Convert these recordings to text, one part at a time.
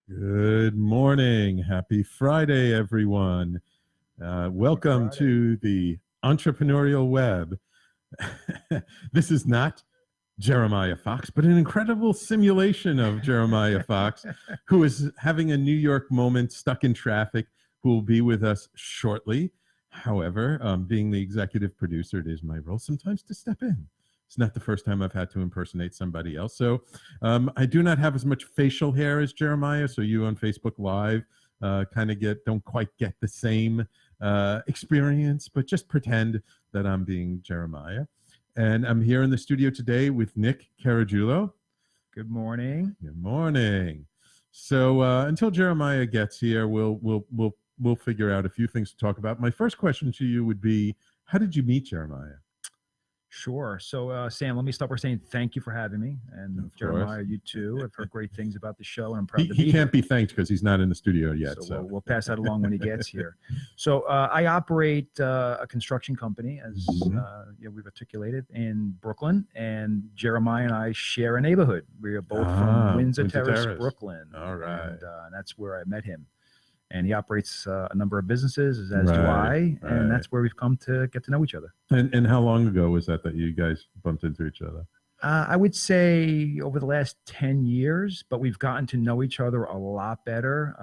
Good morning. Happy Friday, everyone. Welcome Friday. to the Entrepreneurial Web. This is not Jeremiah Fox, but an incredible simulation of Jeremiah Fox, who is having a New York moment, stuck in traffic, who will be with us shortly. However, being the executive producer, it is my role sometimes to step in. It's not the first time I've had to impersonate somebody else. So I do not have as much facial hair as Jeremiah, so you on Facebook Live don't quite get the same experience, but just pretend that I'm being Jeremiah. And I'm here in the studio today with Nick Caragiulo. Good morning. Good morning. So until Jeremiah gets here, we'll figure out a few things to talk about. My first question to you would be, how did you meet Jeremiah? Sure. So, Sam, let me start by saying thank you for having me. And Jeremiah, you too. I've heard great things about the show, and I'm proud to be here. He can't be thanked because he's not in the studio yet. So we'll pass that along when he gets here. So I operate a construction company, as we've articulated, in Brooklyn. And Jeremiah and I share a neighborhood. We are both from Windsor Terrace, Brooklyn. All right. And that's where I met him. And he operates a number of businesses, as do I, and that's where we've come to get to know each other. And how long ago was that you guys bumped into each other? I would say over the last 10 years, but we've gotten to know each other a lot better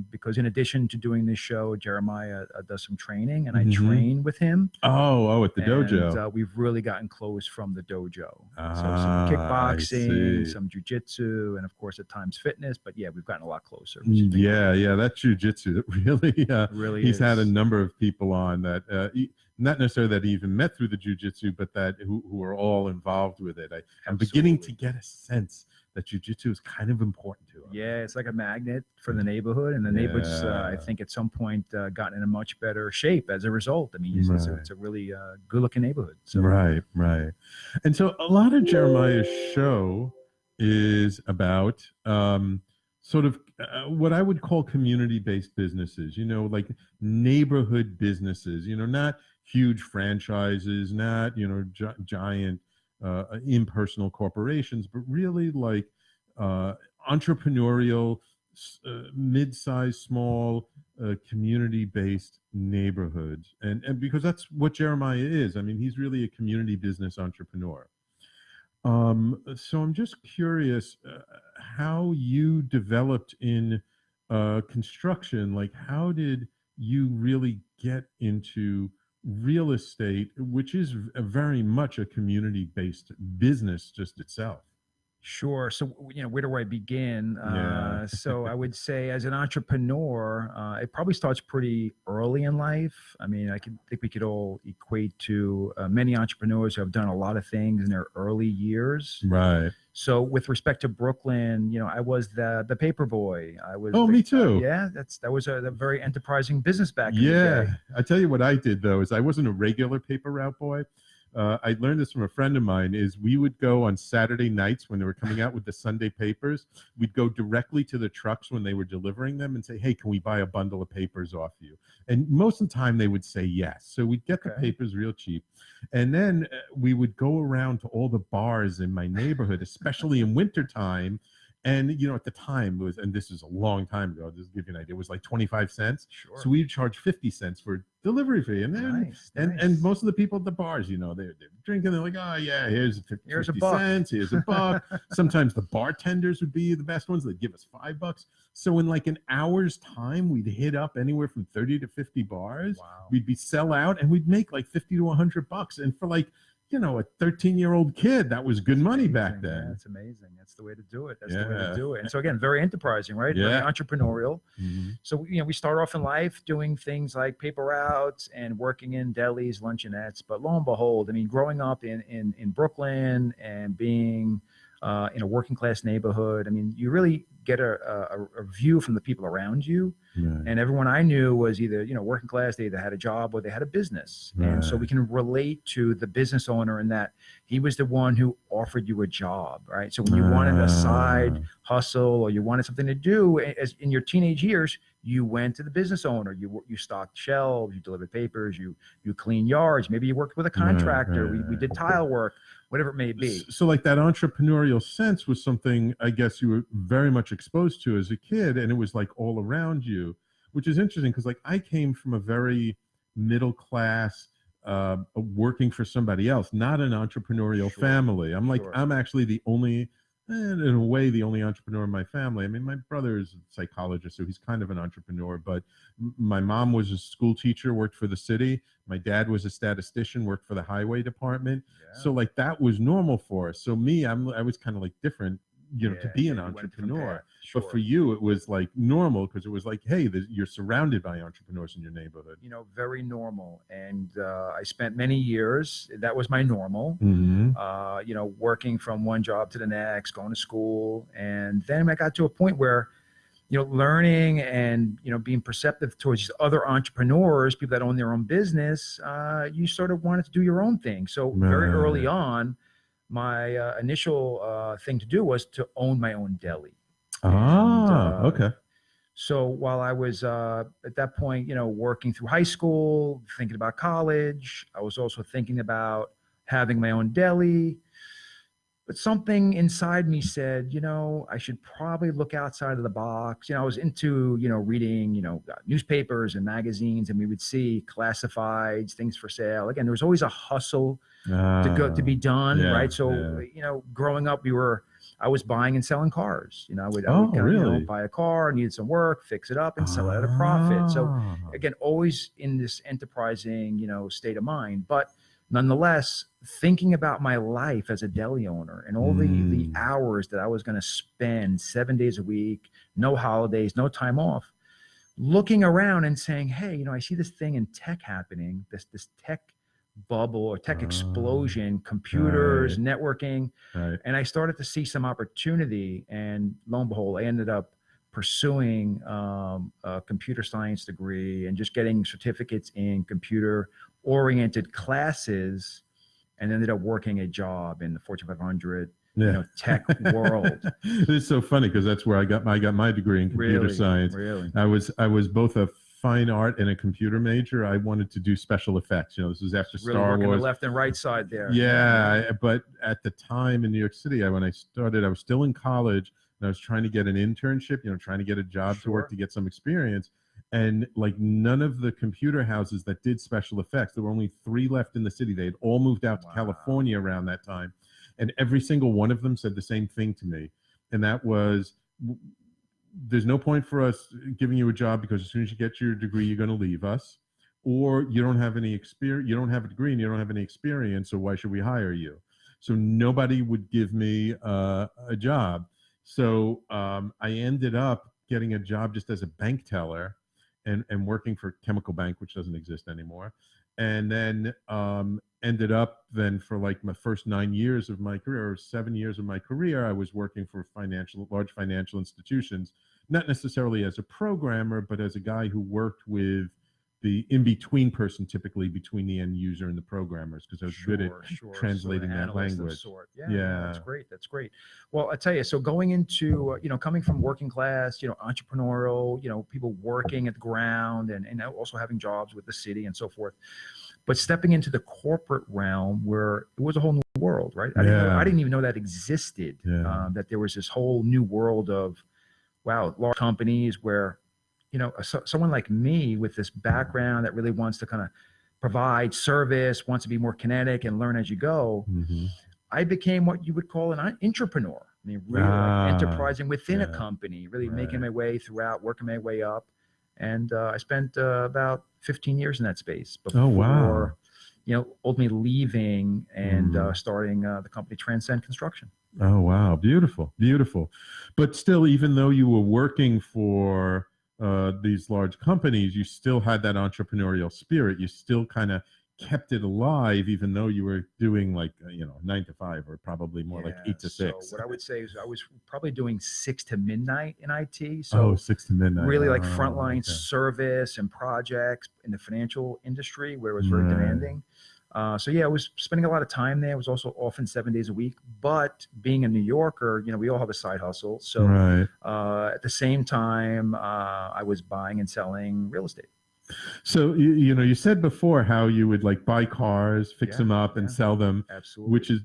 because in addition to doing this show, Jeremiah does some training, and I train with him. Oh, at the dojo. And we've really gotten close from the dojo. So some kickboxing, some jujitsu, and of course at times fitness. But yeah, we've gotten a lot closer. Yeah, that jujitsu really he's had a number of people on that. Not necessarily that he even met through the jiu-jitsu, but that who are all involved with it. I'm beginning to get a sense that jiu-jitsu is kind of important to him. Yeah, it's like a magnet for the neighborhood, and the neighborhood's, I think, at some point gotten in a much better shape as a result. I mean, it's a really good-looking neighborhood. So. Right. And so a lot of Jeremiah's show is about sort of what I would call community-based businesses, like neighborhood businesses, not huge franchises, not, giant impersonal corporations, but really like entrepreneurial, mid-sized, small, community-based neighborhoods. And because that's what Jeremiah is. I mean, he's really a community business entrepreneur. So I'm just curious how you developed in construction. Like, how did you really get into real estate, which is very much a community-based business just itself? Sure. So, where do I begin? So I would say as an entrepreneur, it probably starts pretty early in life. I mean, think we could all equate to many entrepreneurs who have done a lot of things in their early years. Right. So with respect to Brooklyn, I was the paper boy. Me too. That was a very enterprising business back in the day. I tell you what I did, though, is I wasn't a regular paper route boy. I learned this from a friend of mine, is we would go on Saturday nights when they were coming out with the Sunday papers. We'd go directly to the trucks when they were delivering them and say, hey, can we buy a bundle of papers off you? And most of the time they would say yes. So we'd get the papers real cheap. And then we would go around to all the bars in my neighborhood, especially in wintertime. And, at the time it was, and this is a long time ago, just to give you an idea, it was like 25 cents. Sure. So we'd charge 50 cents for delivery fee. And then, and most of the people at the bars, they're drinking. They're like, oh yeah, here's 50 cents. Here's a buck. Sometimes the bartenders would be the best ones. They'd give us $5. So in like an hour's time, we'd hit up anywhere from 30 to 50 bars. Wow. We'd be sell out and we'd make like 50 to $100. And for like, a 13-year-old kid, that was good money back then. Yeah, that's amazing. That's the way to do it. And so again, very enterprising, right? Very entrepreneurial. So, we start off in life doing things like paper routes and working in delis, luncheonettes. But lo and behold, I mean, growing up in Brooklyn and being in a working class neighborhood, I mean, you really get a view from the people around you. Right. And everyone I knew was either, working class, they either had a job or they had a business. Right. And so we can relate to the business owner in that he was the one who offered you a job, right? So when you wanted a side hustle or you wanted something to do as in your teenage years, you went to the business owner, you stocked shelves, you delivered papers, you cleaned yards, maybe you worked with a contractor, we did tile work, whatever it may be. So like that entrepreneurial sense was something I guess you were very much exposed to as a kid, and it was like all around you, which is interesting because like I came from a very middle class, working for somebody else, not an entrepreneurial family. I'm like, I'm actually the only, in a way, the only entrepreneur in my family. I mean, my brother is a psychologist, so he's kind of an entrepreneur, but my mom was a school teacher, worked for the city. My dad was a statistician, worked for the highway department. Yeah. So like that was normal for us. So me, I was kind of like different, you know, to be an entrepreneur. But for you, it was like normal because it was like, hey, you're surrounded by entrepreneurs in your neighborhood. You know, very normal. And I spent many years, that was my normal, you know, working from one job to the next, going to school. And then I got to a point where, you know, learning and, you know, being perceptive towards other entrepreneurs, people that own their own business, you sort of wanted to do your own thing. So very early on, my initial thing to do was to own my own deli. Okay. So while I was at that point, you know, working through high school, thinking about college, I was also thinking about having my own deli. But something inside me said, you know, I should probably look outside of the box. You know, I was into, you know, reading, you know, newspapers and magazines, and we would see classifieds, things for sale. Again, there was always a hustle to be done, right? So, you know, growing up, I was buying and selling cars. You know, I would you know, buy a car, needed some work, fix it up, and sell it at a profit. So, again, always in this enterprising, you know, state of mind. But nonetheless, thinking about my life as a deli owner and all the hours that I was going to spend 7 days a week, no holidays, no time off, looking around and saying, hey, you know, I see this thing in tech happening, this tech bubble or tech explosion, computers, networking. And I started to see some opportunity, and lo and behold, I ended up pursuing a computer science degree and just getting certificates in computer oriented classes, and ended up working a job in the Fortune 500 you know, tech world. It's so funny because that's where I got my degree in computer science. Really? I was both a fine art and a computer major. I wanted to do special effects. You know, this was after Star Wars. The left and right side there. Yeah, but at the time in New York City, when I started, I was still in college and I was trying to get an internship, you know, trying to get a job to work to get some experience. And like none of the computer houses that did special effects, there were only 3 left in the city. They had all moved out to California around that time. And every single one of them said the same thing to me. And that was, there's no point for us giving you a job because as soon as you get your degree, you're going to leave us. Or you don't have any experience, you don't have a degree and you don't have any experience, so why should we hire you? So nobody would give me a job. So I ended up getting a job just as a bank teller and working for Chemical Bank, which doesn't exist anymore. And then ended up then for like my first 9 years of my career, or 7 years of my career, I was working for large financial institutions, not necessarily as a programmer, but as a guy who worked with the in-between person, typically between the end user and the programmers, because I was good at translating that language. Yeah, that's great. That's great. Well, I tell you, so going into, you know, coming from working class, you know, entrepreneurial, you know, people working at the ground and also having jobs with the city and so forth, but stepping into the corporate realm where it was a whole new world, right? I didn't even know that existed, that there was this whole new world of, wow, large companies where, you know, someone like me with this background that really wants to kind of provide service, wants to be more kinetic and learn as you go, I became what you would call an entrepreneur. I mean, really like enterprising within a company, really making my way throughout, working my way up. And I spent about 15 years in that space before, you know, ultimately leaving and starting the company Transcend Construction. Oh, wow. Beautiful. Beautiful. But still, even though you were working for these large companies, you still had that entrepreneurial spirit. You still kind of kept it alive, even though you were doing like, you know, 9 to 5 or probably more like 8 to 6. So what I would say is I was probably doing 6 to midnight in IT. So 6 to midnight. Really like frontline service and projects in the financial industry where it was very demanding. So yeah, I was spending a lot of time there. I was also often 7 days a week, but being a New Yorker, you know, we all have a side hustle. So at the same time, I was buying and selling real estate. So you said before how you would like buy cars, fix them up, and sell them. Absolutely. Which is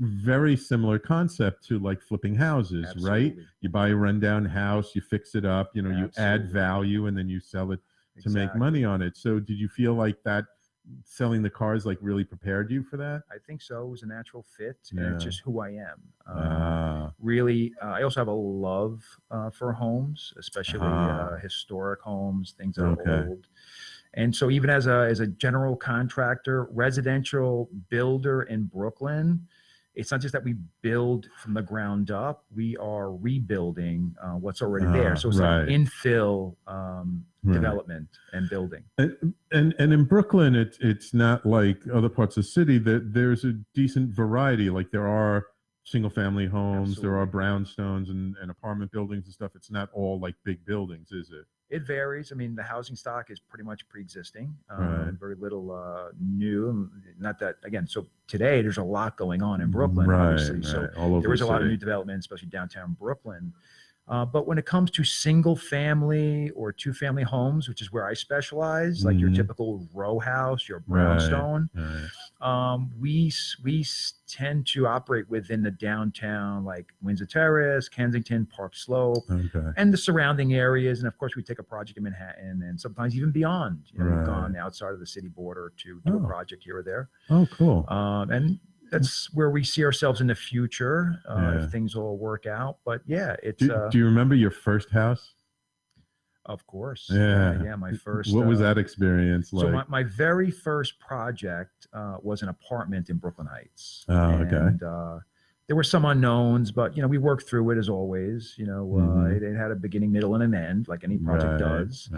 very similar concept to like flipping houses, Absolutely. right? You buy a rundown house, you fix it up, you add value, and then you sell it to make money on it. So did you feel like that selling the cars like really prepared you for that? I think so. It was a natural fit, and it's just who I am. Really, I also have a love for homes, especially historic homes, things that are old. And so even as a general contractor, residential builder in Brooklyn, it's not just that we build from the ground up, we are rebuilding what's already there. So it's like infill development and building. And in Brooklyn, it's not like other parts of the city that there's a decent variety. Like there are single family homes, there are brownstones and apartment buildings and stuff. It's not all like big buildings, is it? It varies. I mean, the housing stock is pretty much pre-existing, very little new. Not that, again, so today there's a lot going on in Brooklyn, obviously. So there is a lot of new development, especially downtown Brooklyn. But when it comes to single family or two family homes, which is where I specialize, like your typical row house, your brownstone, we tend to operate within the downtown, like Windsor Terrace, Kensington, Park Slope, and the surrounding areas. And of course, we take a project in Manhattan and sometimes even beyond. We've gone outside of the city border to do a project here or there. Oh, cool. And that's where we see ourselves in the future if things all work out. But yeah, it's. Do you remember your first house? Of course. Yeah. My first. What was that experience like? So my very first project was an apartment in Brooklyn Heights. And, there were some unknowns, but we worked through it as always. It had a beginning, middle, and an end, like any project does.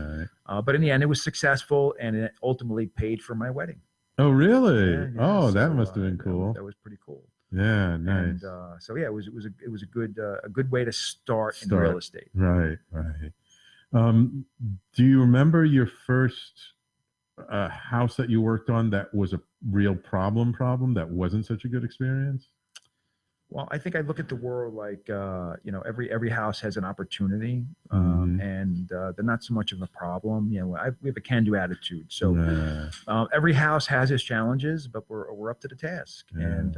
But in the end, it was successful, and it ultimately paid for my wedding. Oh, really? That must have been cool. That was pretty cool. Yeah, nice. And so yeah, it was a good way to start in real estate. Right. Do you remember your first house that you worked on that was a real problem that wasn't such a good experience? Well, I think I look at the world like every house has an opportunity, and they're not so much of a problem. We have a can-do attitude. So every house has its challenges, but we're up to the task, and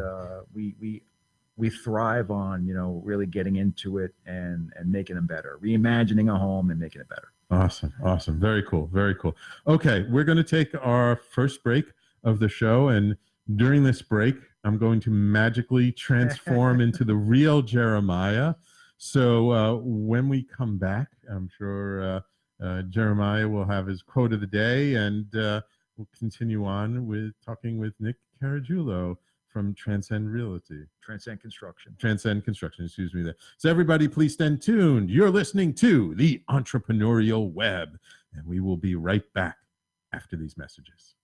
we thrive on really getting into it and making them better, reimagining a home and making it better. Awesome, very cool. Okay, we're going to take our first break of the show, and during this break, I'm going to magically transform into the real Jeremiah. So when we come back, I'm sure Jeremiah will have his quote of the day, and we'll continue on with talking with Nick Caragiulo from Transcend Construction, excuse me there. So everybody, please stand tuned. You're listening to the Entrepreneurial Web, and we will be right back after these messages.